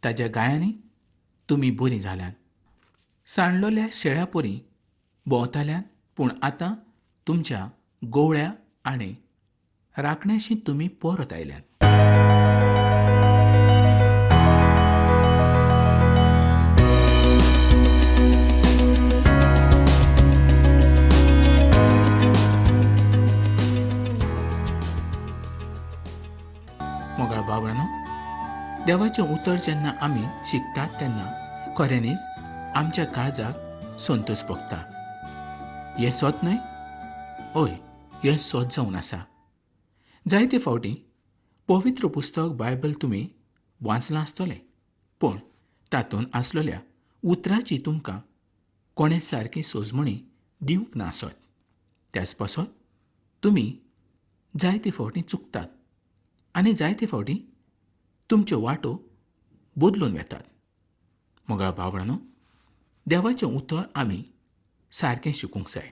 ताज्या गायांनी तुमी बरीं जाल्यात. सांडलोल्या शेळ्या परी भोंवताल्यात, पूण आतां तुमच्या गोवळ्या आनी राखण्याशी तुमी परत आयल्यात. मोगळा बाबळांनो, देवाचें उतर जेन्ना आमी शिकतात तेन्ना खऱ्यांनीच आमच्या काळजाक संतोश भोगता. हें सोत न्हय? हय, हें सोत जावन आसा. जायते फावटी पवित्र पुस्तक बायबल तुमी वाचलां आसतलें, पूण तातूंत आसलेल्या उतरांची तुमकां कोणें सारकी सोजमणी दिवंक ना आसत. त्याच पासत तुमी जायते फावटी चुकतात आनी जायते फावटी तुमच्यो वाटो बदलून वेतात. मोगळा भावणांनो, देवाचें उतर आमी सारकें शिकूंक जाय.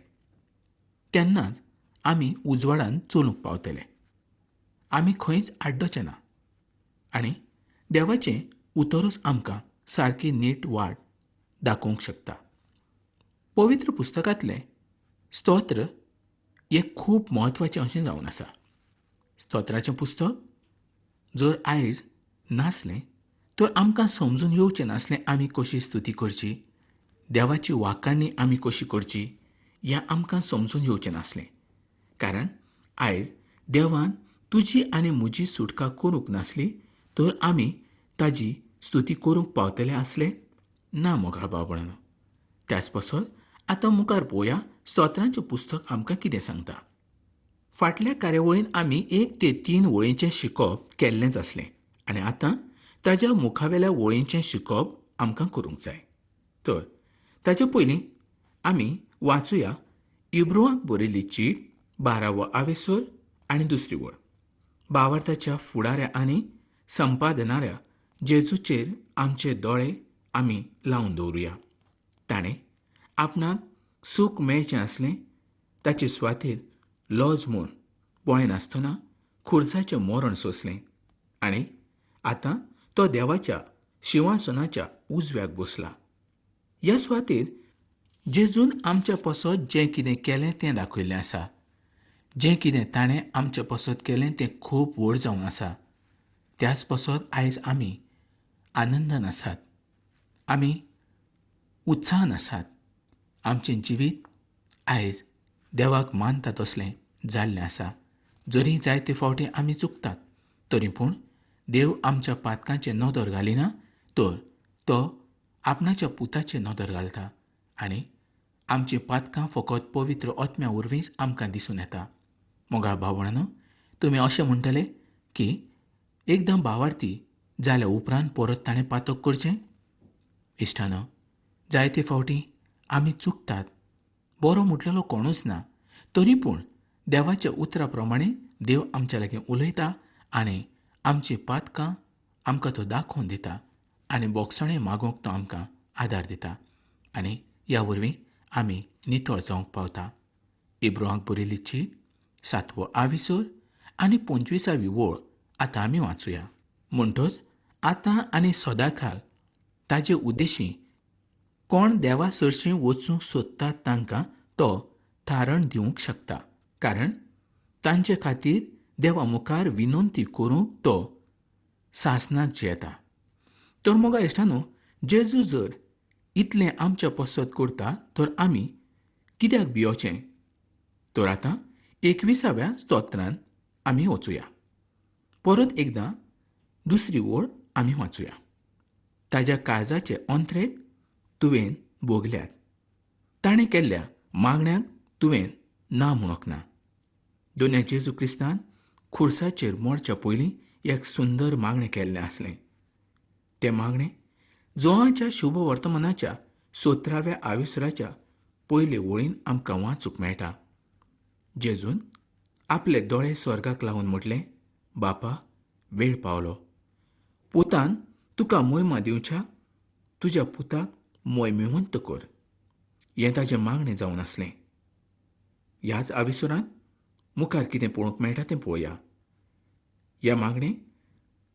तेन्नाच आमी उजवाडान चलूंक पावतले. आमी खंयच आड्डचे ना आनी देवाचें उतरूच आमकां सारकी नीट वाट दाखोवंक शकता. पवित्र पुस्तकांतलें स्तोत्र हें खूब म्हत्वाचें अशें जावन आसा. स्तोत्राचें पुस्तक जर आयज नासलें तर आमकां समजून येवचें नासलें आमी कशी स्तुती करची, देवाची वाखाणणी आमी कशी करची हें आमकां समजून येवचें नासलें. कारण आयज देवान तुजी आनी म्हजी सुटका करूंक नासली तर आमी ताजी स्तुती करूंक पावतले आसले ना. मोगळा बाबळांनो, त्याच पासत आतां मुखार पळोवया स्तोत्रांचें पुस्तक आमकां कितें सांगता. फाटल्या कार्यावळीन आमी 1 ते 3 वळींचें शिकप केल्लेंच आसलें आनी आतां ताच्या मुखावेल्या वळींचें शिकप आमकां करूंक जाय. तर ताचे पयलीं आमी वाचुया इब्रुआंक बरयल्ली चीट 12वो आवेसर आनी 2री वळ. भावार्थाच्या फुडाऱ्या आनी संपादनाऱ्या जेजूचेर आमचे दोळे आमी लावन दवरुया. ताणें आपणाक सूख मेळचें आसलें ताचे सुवातेर लॉज म्हूण पळय नासतना खुर्साचें मरण सोंसलें आनी आतां तो देवाच्या शिंवासनाच्या उजव्याक बसला. ह्या सुवातेर जेजून आमच्या पासत जें कितें केलें तें दाखयिल्लें आसा. जें कितें ताणें आमच्या पासत केलें तें खूब व्हड जावन आसा. त्याच पासत आयज आमी आनंदान आसात, आमी उत्साहान आसात. आमचें जिवीत आयज देवाक मानता तसलें जाल्लें आसा. जरी जायते फावटी आमी चुकतात तरी पूण देव आमच्या पातकांचेर नदर घालिना, तर तो आपणाच्या पुताचेर नदर घालता आनी आमचीं पातकां फकत पवित्र आत्म्या वरवींच आमकां दिसून येता. मोगाळ भावणांनो, तुमी अशें म्हणटले की एकदां भावार्थी जाल्या उपरांत परत ताणें पातक करचें? इश्टानो, जायते फावटी आमी चुकतात. बरो म्हटलेलो कोणूच ना, तरी पूण देवाच्या उतरा प्रमाणे देव आमच्या लागीं उलयता आनी आमची पातकां आमकां तो दाखोवन दिता आनी बोगसणें मागोवंक तो आमकां आदार दिता आनी ह्या वरवीं आमी नितळ जावंक पावता. इब्रुआंक बरयल्ली चीट 7वो आविसर आनी 25वी वळ आतां आमी वाचुया. म्हणटच आतां आनी सदांकाळ ताजे उद्देशी कोण देवा सरशीं वचूंक सोदतात तांकां तो थारण दिवंक शकता, कारण तांचे खातीर देवा मुखार विनंती करूंक तो सासणाक जेता. तर मोगा इश्टानो, जेजू जर इतलें आमच्या पसत करता तर आमी कित्याक भियोचें? तर आतां 21व्या स्तोत्रांत आमी वचुया. परत एकदां 2री वळ आमी वाचुया. ताच्या काळजाचे अंतरेक तुवें भोगल्यात, ताणें केल्ल्या मागण्यांक तुवें ना म्हणूंक ना. दोनूय जेजू क्रिस्तान खुर्साचेर मरच्या पयलीं एक सुंदर मागणें केल्लें आसलें. तें मागणें जोआच्या शुभ वर्तमानाच्या 17व्या आविसराच्या पयले वळीन आमकां वाचूंक मेळटा. जेजून आपले दोळे स्वर्गाक लावन म्हटलें, बापा, वेळ पावलो. पुतान तुका मोहिमा दिवच्या, तुज्या पुताक मोहिमेवंत कर. हें ताचें मागणें जावन आसलें. ह्याच आविसरांत मुखार कितें पळोवंक मेळटा तें पळोवया. ह्या मागणें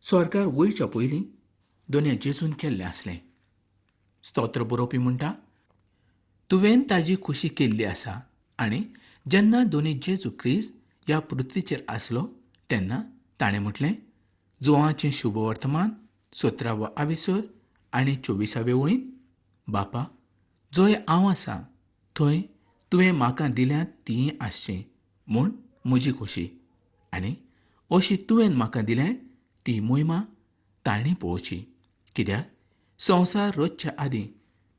स्वर्गार वयच्या पयलीं दोनूय जेजून केल्लें आसलें. स्तोत्र बरोवपी म्हणटा, तुवें ताजी खुशी केल्ली आसा आनी जेन्ना दोनी जेजू क्रिस्त ह्या पृथ्वीचेर आसलो तेन्ना ताणें म्हटलें, जुवांचें शुभ वर्तमान 17वा आविसर आनी 24व्या वळीन, बापा, जंय हांव आसां थंय तुवें म्हाका दिल्यात तीं आसचीं म्हूण म्हजी खोशी, आनी अशी तुवें म्हाका दिलें ती मोहिमा तांणी पळोवची, कित्याक संवसार रचच्या आदीं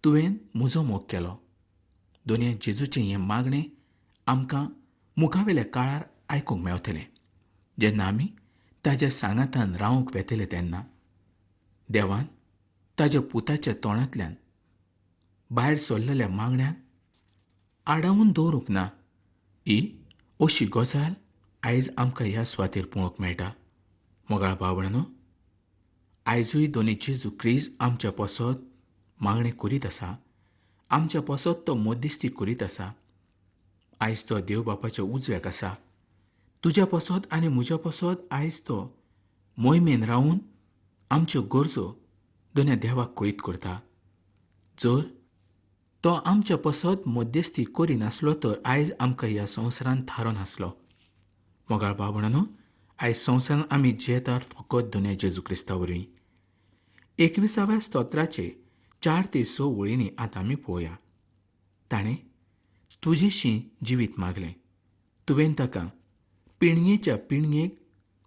तुवें म्हजो मोग केलो. दोनूय जेजूचें हें मागणें आमकां मुखावेल्या काळार आयकूंक मेवतलें, जेन्ना आमी ताच्या सांगातान रावंक वेतले तेन्ना. देवान ताच्या पुताच्या तोंडांतल्यान भायर सरलेल्या मागण्यांक आडावून दवरूंक ना, ही अशी गजाल आयज आमकां ह्या सुवातेर पळोवंक मेळटा. मोगाळ भावणानो, आयजूय दोनी जेजू क्रिस्त आमच्या पासत मागणें करीत आसा, आमच्या पासत तो मध्यस्थी करीत आसा. आयज तो देव बापाच्या उजव्याक आसा. तुज्या पासत आनी म्हज्या पासत आयज तो मोहिमेन रावून आमच्यो गरजो दोनूय देवाक कळीत करता. जर तो आमच्या पासत मध्यस्थी करिनासलो तर आयज आमकां ह्या संवसारांत थारो नासलो. मोगाळ भावणानो, आयज संवसारांत आमी जियेतात फकत दोनूय जेजू क्रिस्ता वरवीं. 21व्या स्तोत्राचे 4 ते 6 वळींनी आतां आमी पळोवया. ताणें तुजेशी जिवीत मागलें. तुवें ताका पिणगेच्या पिणगेक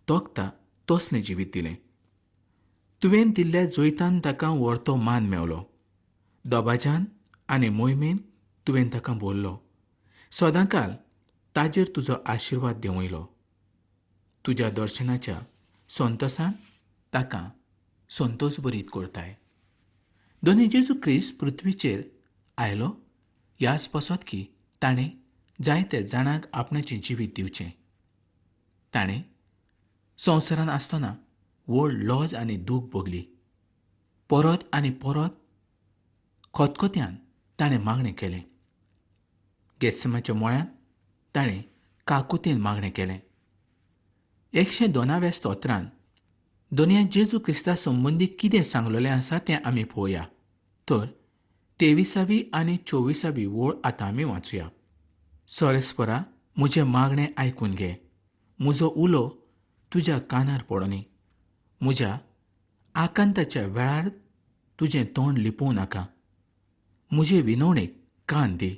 तोखता तसलें जिवीत दिलें. तुवें दिल्ल्या जैतान ताका व्हरतो मान मेवलो. दोबाज्यान आनी मोहिमेन तुवें ताका भरलो. सदांकाल ताजेर तुजो आशिर्वाद देंवयलो. तुज्या दर्शनाच्या संतोसान ताका संतोश भरीत करताय. दोनी जेजू क्रिस्त पृथ्वीचेर आयलो ह्याच पासत की ताणें जायते जाणांक आपणाचें जिवीत दिवचें. ताणें संवसारांत आसतना व्हड लॉज आनी दूख भोगली. परत आनी परत खतखत्यान ताणें मागणें केलें. गेत्सेमाच्या मळ्यान ताणें काकुतीन मागणें केलें. 102व्या स्तोत्रांत दोनूय जेजू क्रिस्ता संबंदी कितें सांगलेलें आसा तें आमी पळोवया. तर 23वी आनी 24वी वळ आतां आमी वाचूया. सोरेस्परा, म्हजें मागणें आयकून घे. म्हजो उलो तुज्या कानार पडोनी. म्हज्या आकांताच्या वेळार तुजें तोंड लिपोवं नाका. म्हजे विनवणेक कान दी.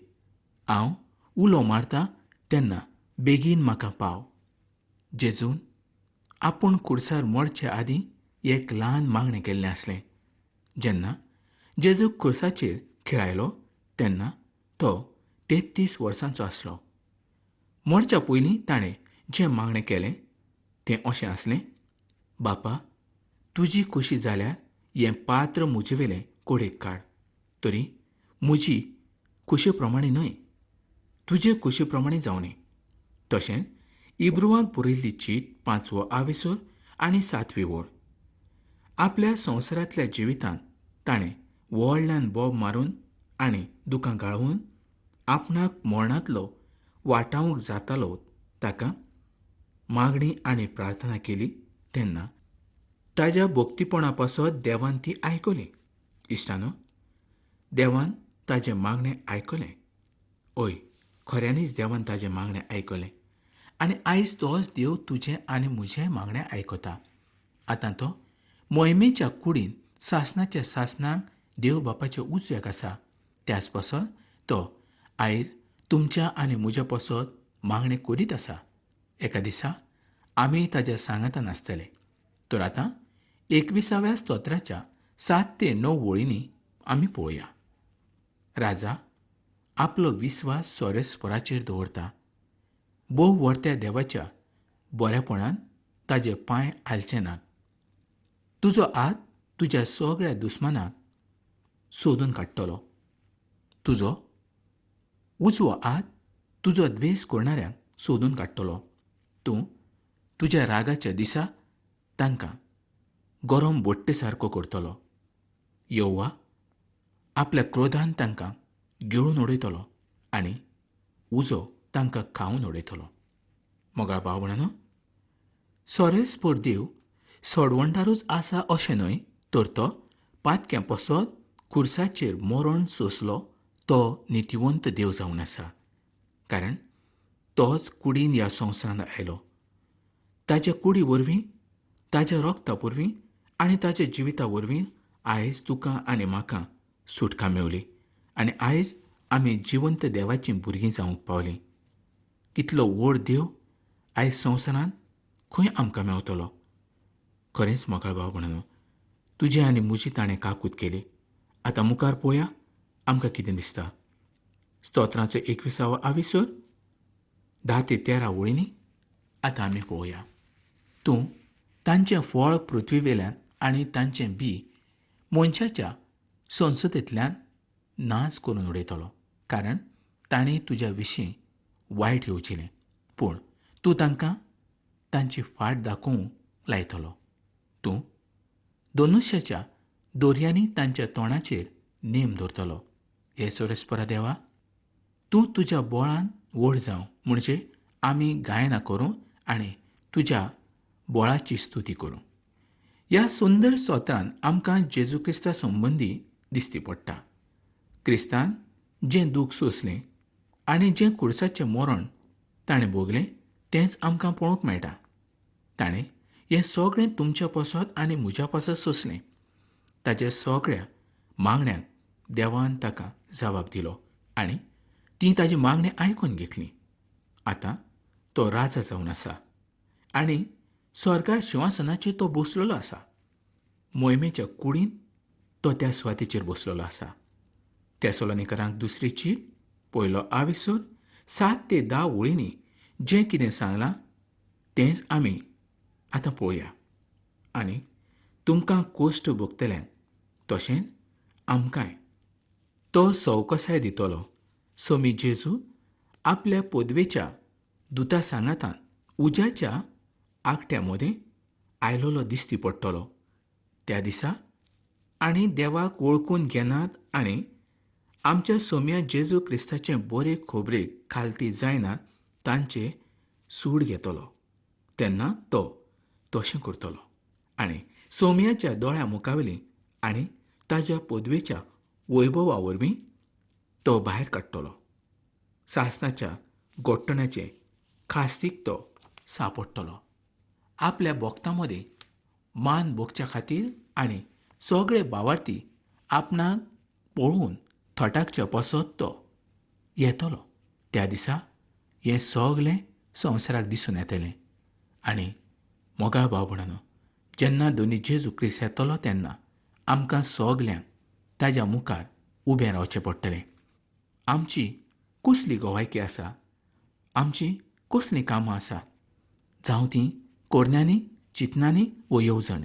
हांव उलो मारतां तेन्ना बेगीन म्हाका पाव. जेजून आपूण कुडसार मरचे आदीं एक ल्हान मागणें केल्लें आसलें. जेन्ना जेजू खुर्साचेर खेळायलो तेन्ना तो 33 वर्सांचो आसलो. मरच्या पयलीं ताणें जें मागणें केलें तें अशें आसलें, बापा, तुजी खुशी जाल्यार हें पात्र म्हजेवेलें कोडयेक काड. तरी म्हजी खुशे प्रमाणें न्हय, तुजे खुशे प्रमाणें जावंदी. तशेंच इब्रुवांक बरयल्ली चीट 5वो आविसर आनी 7वी वळ. आपल्या संवसारांतल्या जिवितांत ताणें व्हडल्यान बोब मारून आनी दुखां गाळून आपणाक मरणांतलो वाटावंक जातालो ताका मागणी आनी प्रार्थना केली तेन्ना ताज्या भोक्तीपणा पासत देवान ती आयकली. इश्टानो, देवान ताजें मागणें आयकलें. ओय, खऱ्यांनीच देवान ताजें मागणें आयकलें. आनी आयज तोच देव तुजें आनी म्हजें मागणें आयकता. आतां तो मोहिमेच्या कुडीन सासणाच्या सासणाक देव बापाच्या उजव्याक आसा. त्याच पासत तो आयज तुमच्या आनी म्हज्या पासत मागणें करीत आसा. एका दिसा आमी ताज्या सांगातान आसतले. तर आतां 21व्या स्तोत्राच्या 7 ते 9 वळींनी आमी पळोवया. राजा आपलो विस्वास सोरेस्पराचेर दवरता. भोव व्हरत्या देवाच्या बरेपणान ताजे पांय आलचे नात. तुजो हात तुज्या सगळ्या दुस्मानाक सोदून काडटलो. तुजो उजवो हात तुजो द्वेस करणाऱ्यांक सोदून काडटलो. तूं तुज्या रागाच्या दिसा तांकां गरम बोट्टे सारको करतलो. यहोवा आपल्या क्रोधान तांकां गिळून उडयतलो आनी उजो तांकां खावन उडयतलो. मोगाळ भावणानो, सोरेस्पर देव सोडवणदारूच आसा अशें न्हय, तर तो पातक्या पसत खुर्साचेर मरण सोंसलो तो नितिवंत देव जावन आसा. कारण तोच कुडीन ह्या संवसारांत आयलो. ताच्या कुडी वरवीं, ताच्या रोगता वरवीं आनी ताच्या जिविता वरवीं आयज तुका आनी म्हाका सुटका मेवली आनी आयज आमी जिवंत देवाचीं भुरगीं जावंक पावलीं. कितलो व्हड देव आयज संवसारांत खंय आमकां मेवतलो. खरेंच मोगाळ भाव भयणीनो, तुजी आनी म्हजी ताणें काकूत केली. आतां मुखार पळोवया आमकां कितें दिसता. स्तोत्राचो 21वा आविसर 10 ते 13 वळींनी आतां आमी पळोवया. तूं तांचें फळ पृथ्वी वेल्यान आनी तांचें बी मनशाच्या संसदेंतल्यान नाच करून उडयतलो. कारण तांणी तुज्या विशीं वायट येवजिलें, पूण तूं तांकां तांची फाट दाखोवंक लायतलो. तूं दोनुशाच्या दोरयांनी तांच्या तोंडाचेर नेम दवरतलो. हे सोरेस्परा देवा, तूं तुज्या बोळान व्हड जावं, म्हणजे आमी गायनां करूं आनी तुज्या बोळाची स्तुती करूं. ह्या सुंदर स्तोत्रांत आमकां जेजू क्रिस्ता संबंदी दिसती पडटा. क्रिस्तान जें दूख सोंसलें आनी जें खुर्साचें मरण ताणें भोगलें तेंच आमकां पळोवंक मेळटा. ताणें हें सगळें तुमच्या पासत आनी म्हज्या पासत सोंसलें. ताच्या सगळ्या मागण्यांक देवान ताका जबाब दिलो आनी ती ताजी मागणी आयकून घेतली. आतां तो राजा जावन आसा आनी स्वर्गार सिंहासनाचेर तो बसलेलो आसा. मोहिमेच्या कुडीन तो त्या सुवातेचेर बसलेलो आसा. तेसलोनिकरांक दुसरी चीट 1 आविसर 7 ते 10 वळींनी जें कितें सांगलां तेंच आमी आतां पळोवया. आनी तुमकां कोश्ट भोगतल्यांक तशेंच आमकांय तो सवकसाय दितलो. सोमी जेजू आपल्या पदवेच्या दुता सांगातान उज्याच्या आगट्या मदें आयलोलो दिसती पडटलो त्या दिसा. आनी देवाक वळखून घेनात आनी आमच्या सोम्या जेजू क्रिस्ताचे बरे खोबरेक खालती जायनात तांचे सूड घेतलो. तेन्ना तो तशें करतलो आनी सोम्याच्या दोळ्या मुखावेली आनी ताच्या पदवेच्या वैभवा वरवीं तो भायर काडटलो. सासणाच्या गोट्टण्याचे खास्तीक तो सांपडटलो. आपल्या भोगतां मदीं मान भोगच्या खातीर आनी सगळे भावार्थी आपणाक पळोवन थटाकच्या पासत तो येतलो. त्या दिसा हें सगलें संवसाराक दिसून येतलें. आनी मोगाळ भाव भयणीनो, जेन्ना दोनी जेजू क्रिस्त येतलो तेन्ना आमकां सगल्यांक ताज्या मुखार उबें रावचें पडटलें. आमची कसली गोवायकी आसा, आमची कसलीं कामां आसात, जावं तीं कोरण्यांनी, चिंतनांनी वो येवजण,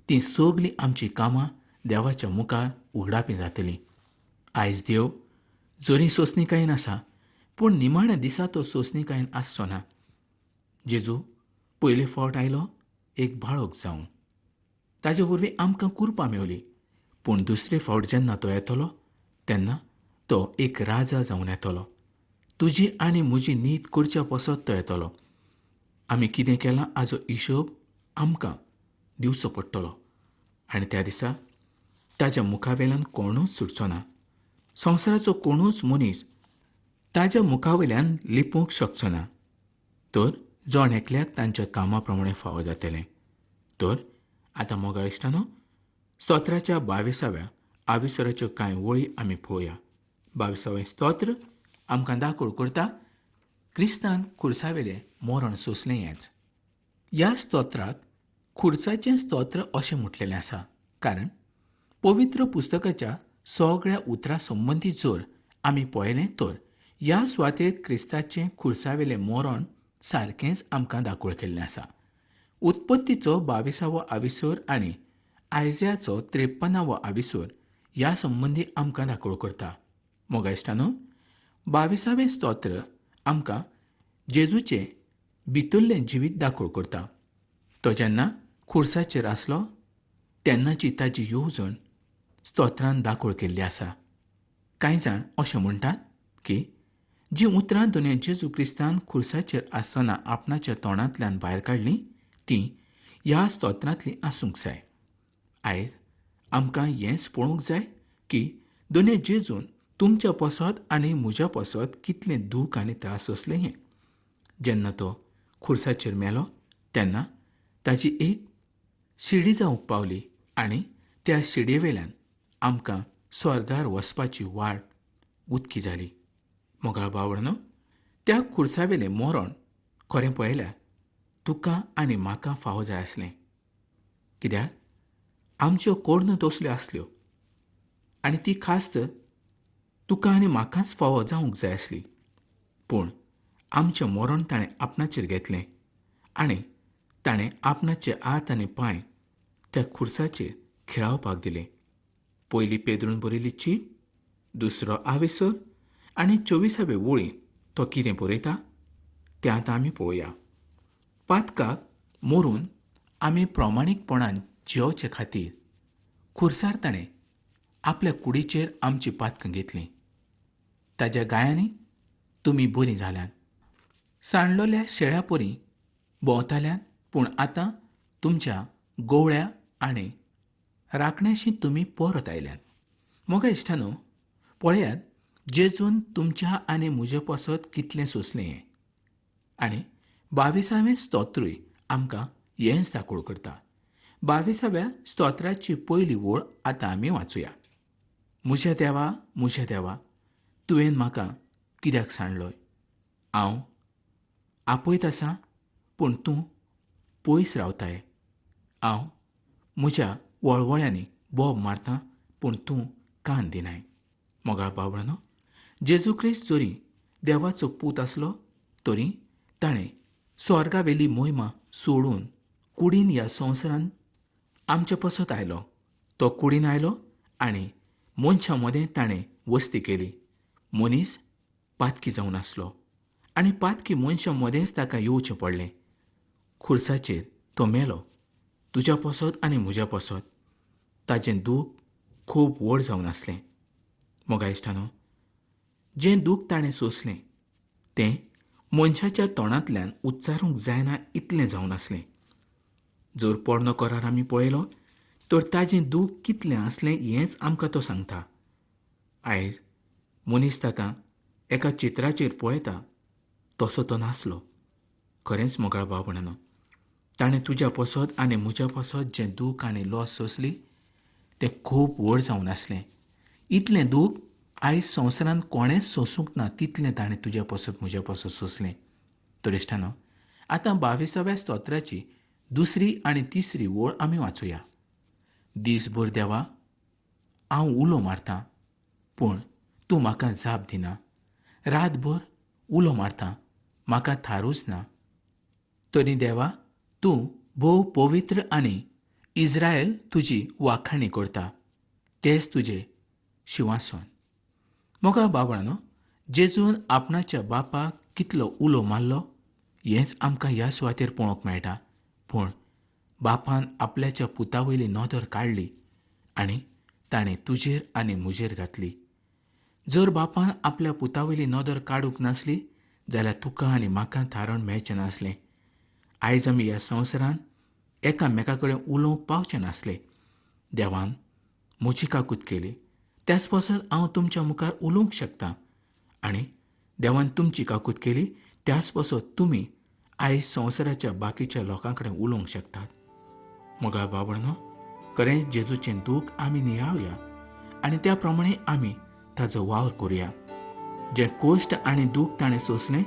तीं सगलीं आमचीं कामां देवाच्या मुखार उगडापी जातलीं. आयज देव जरी सोंसणीकायेन आसा, पूण निमाण्या दिसा तो सोंसणीकायेन आसचो ना. जेजू पयले फावट आयलो एक बाळक जावन. ताचे वरवीं आमकां कुरपां मेवलीं. पूण दुसरे फावट जेन्ना तो येतलो तेन्ना तो एक राजा जावन येतलो. तुजी आनी म्हजी नीत करच्या पासत तो येतलो. आमी कितें केलां हाचो हिशोब आमकां दिवचो पडटलो. आनी त्या दिसा ताच्या मुखावेल्यान कोणूच सुटचो ना. संवसाराचो कोणूच मनीस ताच्या मुखावेल्यान लिपूंक शकचो ना. तर जण एकल्याक तांच्या कामा प्रमाणे फावो जातलें. तर आतां मोगाळ इश्टानो, स्तोत्राच्या 22व्या आविसराच्यो कांय वळी आमी पळोवया. 22वें स्तोत्र आमकां दाखोळ करता क्रिस्तान खुर्सावेलें मरण सोंसलें हेंच. ह्या स्तोत्राक खुर्साचें स्तोत्र अशें म्हटलेलें आसा. कारण पवित्र पुस्तकाच्या सगळ्या उतरां संबंदी जर आमी पळयलें तर ह्या सुवातेर क्रिस्ताचें खुर्सावेलें मरण सारकेंच आमकां दाखोळ केल्लें आसा. उत्पत्तीचो 22वो आविसर आनी आयजायाचो 53वो आविसर ह्या संबंदी आमकां दाखोळ करता. मोगा इश्टानो, 22वें स्तोत्र आमकां जेजूचें भितरलें जिवीत दाखोळ करता. तो जेन्ना खुर्साचेर आसलो तेन्नाची ताची येवजण स्तोत्रांत दाखोळ केल्ली आसा. कांय जाण अशें म्हणटात की जीं उतरां दोनूय जेजू क्रिस्तान खुर्साचेर आसतना आपणाच्या तोंडांतल्यान भायर काडलीं तीं ह्या स्तोत्रांतलीं आसूंक जाय. आयज आमकां हेंच पळोवंक जाय की दोनूय जेजून तुमच्या पासत आनी म्हज्या पासत कितलें दूख आनी त्रास असलें हें. जेन्ना तो खुर्साचेर मेलो तेन्ना ताची एक शिडी जावंक पावली आनी त्या शिडये वेल्यान आमकां स्वर्गार वचपाची वाट उदकी जाली. मोगाळ भावंडांनो, त्या खुर्सावेलें मरण खरें पळयल्यार तुका आनी म्हाका फावो जाय आसलें. कित्याक आमच्यो कोडणो तसल्यो आसल्यो आनी ती खास्त तुका आनी म्हाकाच फावो जावंक जाय आसली. पूण आमचें मरण ताणें आपणाचेर घेतलें आनी ताणें आपणाचे हात आनी पांय त्या खुर्साचेर खिळावपाक दिले. पयली पेद्रून बरयली चीट 2 आवेसर आनी 24 वळी तो कितें बरयता तें आतां आमी पळोवया. पातकाक मरून आमी प्रामाणीकपणान जियोवचे खातीर खुर्सार ताणें आपल्या कुडीचेर आमची पातकां घेतलीं. ताच्या गायांनी तुमी बरीं जाल्यात. सांडलोल्या शेळ्या परी भोंवताल्यात, पूण आतां तुमच्या गोवळ्या आनी राखण्याशी तुमी परत आयल्यात. मोगा इश्टांनो, पळयात जेजून तुमच्या आनी म्हजे पासत कितलें सोंसलें हें. आनी 22वें स्तोत्रूय आमकां हेंच दाखोवड करता. 22व्या स्तोत्राची पयली वळ आतां आमी वाचूया. म्हज्या देवा, तुवें म्हाका कित्याक सांडलोय? हांव आपयत आसां पूण तूं पयस रावताय. हांव म्हज्या वळवळ्यांनी बोब मारतां पूण तूं कान दिनाय. मोगाळ भावंडांनो, जेजू क्रिस्त जोरी देवाचो पूत आसलो तरी ताणें स्वर्गावेली मोहिमा सोडून कुडीन ह्या संवसारांत आमचे पासत आयलो. तो कुडीन आयलो आनी मनशां मदें ताणें वस्ती केली. मनीस पातकी जावन आसलो आनी पातकी मनशां मदेंच ताका येवचें पडलें. खुर्साचेर तो मेलो तुज्या पासत आनी म्हज्या पासत. ताचें दूख खूब व्हड जावन आसलें. मोगा इश्टांनो, जें दूख ताणें सोंसलें तें मनशाच्या तोंडांतल्यान उच्चारूंक जायना इतलें जावन आसलें. जर पोरणो करार आमी पळयलो तर ताचें दूख कितलें आसलें हेंच आमकां तो सांगता. आयज मनीस ताका एका चित्राचेर पळयता तसो तो नासलो. खरेंच मोगाळ भावंडांनो, ताणें तुज्या पासत आनी म्हज्या पासत जें दूख आनी लॉस सोंसली तें खूब व्हड जावन आसलें. इतलें दूख आयज संवसारांत कोणेंच सोंसूंक ना तितलें ताणें तुज्या पासत म्हज्या पासत सोंसलें. तर इश्टांनो, आतां 22व्या स्तोत्राची 2री आनी 3री वळ आमी वाचूया. दीसभर देवा हांव उलो मारतां पूण तूं म्हाका जाप दिना. रातभर उलो मारतां म्हाका थारूच ना. तरी देवा तूं भोव पवित्र आनी इस्रायल तुजी वाखाणी करता. तेच तुजें शिवासन. मोगा भावंडांनो, जेजून आपणाच्या बापाक कितलो उलो मारलो हेंच आमकां ह्या सुवातेर पळोवंक मेळटा. पूण बापान आपल्याच्या पुतावयली नदर काडली आनी ताणें तुजेर आनी म्हजेर घातली. जर बापान आपल्या पुतावयली नदर काडूंक नासली जाल्यार तुका आनी म्हाका थारण मेळचें नासलें. आयज आमी ह्या संवसारांत एकामेका कडेन उलोवंक पावचे नासले. देवान म्हजी काकूत केली त्याच पासत हांव तुमच्या मुखार उलोवंक शकतां आनी देवान तुमची काकूत केली त्याच पासत तुमी आयज संवसाराच्या बाकीच्या लोकां कडेन उलोवंक शकतात. मोगाळ भावंडांनो, खरेंच जेजूचें दूख आमी नियाळुया आनी त्या प्रमाणे आमी ताचो वावर करुया. जें कोश्ट आनी दूख ताणें सोंसलें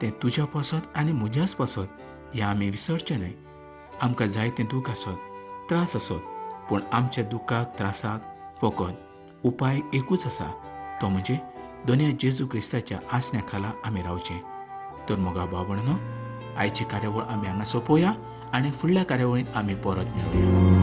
तें तुज्या पासत आनी म्हज्याच पासत हें आमी विसरचें न्हय. आमकां जायतें दूख आसत, त्रास आसत, पूण आमच्या दुखाक त्रासाक फकत उपाय एकूच आसा, तो म्हणजे दोनया जेजू क्रिस्ताच्या आसण्या खाला आमी रावचें. तर मोगा भावंडांनो, आयची कार्यावळ आमी हांगा सोंपोवया आनी फुडल्या कार्यावळींत आमी परत मेळुया.